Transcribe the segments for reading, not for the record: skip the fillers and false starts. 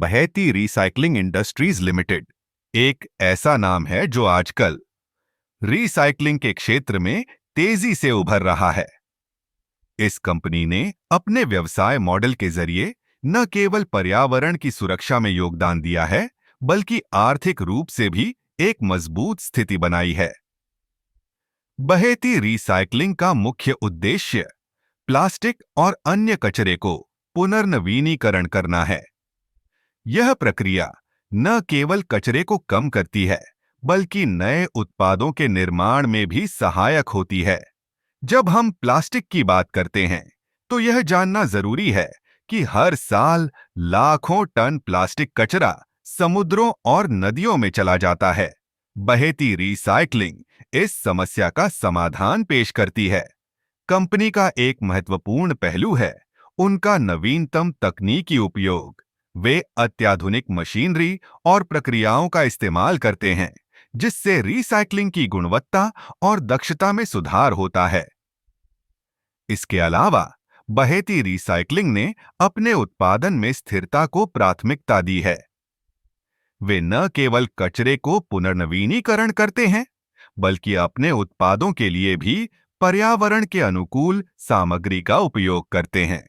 बहेती recycling industries limited एक ऐसा नाम है जो आजकल रिसाइकलिंग के क्षेत्र में तेजी से उभर रहा है। इस कंपनी ने अपने व्यवसाय मॉडल के जरिए न केवल पर्यावरण की सुरक्षा में योगदान दिया है, बल्कि आर्थिक रूप से भी एक मजबूत स्थिति बनाई है। बहेती रिसाइकलिंग का मुख्य उद्देश्य प्लास्टिक और अन्य कचरे को पुनर्नवीनीकरण करना है। यह प्रक्रिया न केवल कचरे को कम करती है, बल्कि नए उत्पादों के निर्माण में भी सहायक होती है। जब हम प्लास्टिक की बात करते हैं, तो यह जानना जरूरी है कि हर साल लाखों टन प्लास्टिक कचरा समुद्रों और नदियों में चला जाता है। बहेती रिसाइकलिंग इस समस्या का समाधान पेश करती है। कंपनी का एक महत्वपूर्ण पहलू है उनका नवीनतम तकनीकी उपयोग। वे अत्याधुनिक मशीनरी और प्रक्रियाओं का इस्तेमाल करते हैं, जिससे रिसाइकलिंग की गुणवत्ता और दक्षता में सुधार होता है। इसके अलावा बहेती रिसाइकलिंग ने अपने उत्पादन में स्थिरता को प्राथमिकता दी है। वे न केवल कचरे को पुनर्नवीनीकरण करते हैं, बल्कि अपने उत्पादों के लिए भी पर्यावरण के अनुकूल सामग्री का उपयोग करते हैं।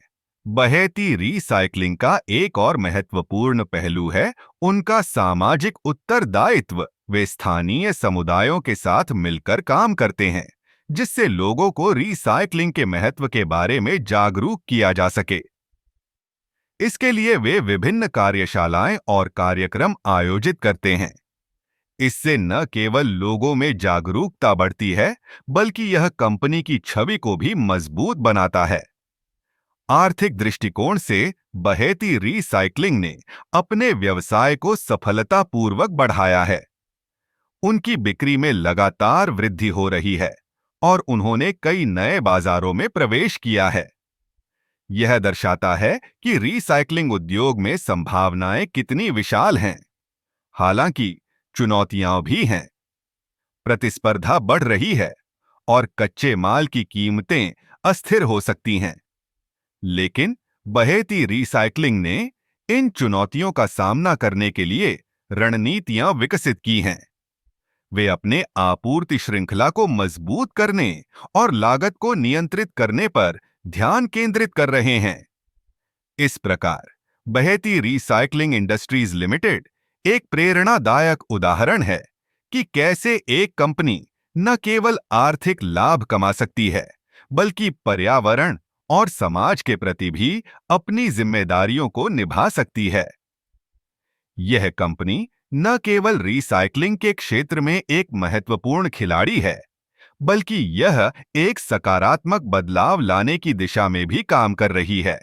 बहेती रिसाइकलिंग का एक और महत्वपूर्ण पहलू है उनका सामाजिक उत्तरदायित्व। वे स्थानीय समुदायों के साथ मिलकर काम करते हैं, जिससे लोगों को रिसाइकलिंग के महत्व के बारे में जागरूक किया जा सके। इसके लिए वे विभिन्न कार्यशालाएं और कार्यक्रम आयोजित करते हैं। इससे न केवल लोगों में जागरूकता बढ़ती है, बल्कि यह कंपनी की छवि को भी मजबूत बनाता है। आर्थिक दृष्टिकोण से बहेती रिसाइकलिंग ने अपने व्यवसाय को सफलतापूर्वक बढ़ाया है। उनकी बिक्री में लगातार वृद्धि हो रही है और उन्होंने कई नए बाजारों में प्रवेश किया है। यह दर्शाता है कि रिसाइकलिंग उद्योग में संभावनाएं कितनी विशाल हैं। हालांकि चुनौतियां भी हैं। प्रतिस्पर्धा बढ़ रही है और कच्चे माल की कीमतें अस्थिर हो सकती हैं। लेकिन बहेती रिसाइकलिंग ने इन चुनौतियों का सामना करने के लिए रणनीतियां विकसित की हैं। वे अपने आपूर्ति श्रृंखला को मजबूत करने और लागत को नियंत्रित करने पर ध्यान केंद्रित कर रहे हैं। इस प्रकार बहेती रिसाइकलिंग इंडस्ट्रीज लिमिटेड एक प्रेरणादायक उदाहरण है कि कैसे एक कंपनी न केवल आर्थिक लाभ कमा सकती है, बल्कि पर्यावरण और समाज के प्रति भी अपनी जिम्मेदारियों को निभा सकती है। यह कंपनी न केवल रिसाइकलिंग के क्षेत्र में एक महत्वपूर्ण खिलाड़ी है, बल्कि यह एक सकारात्मक बदलाव लाने की दिशा में भी काम कर रही है।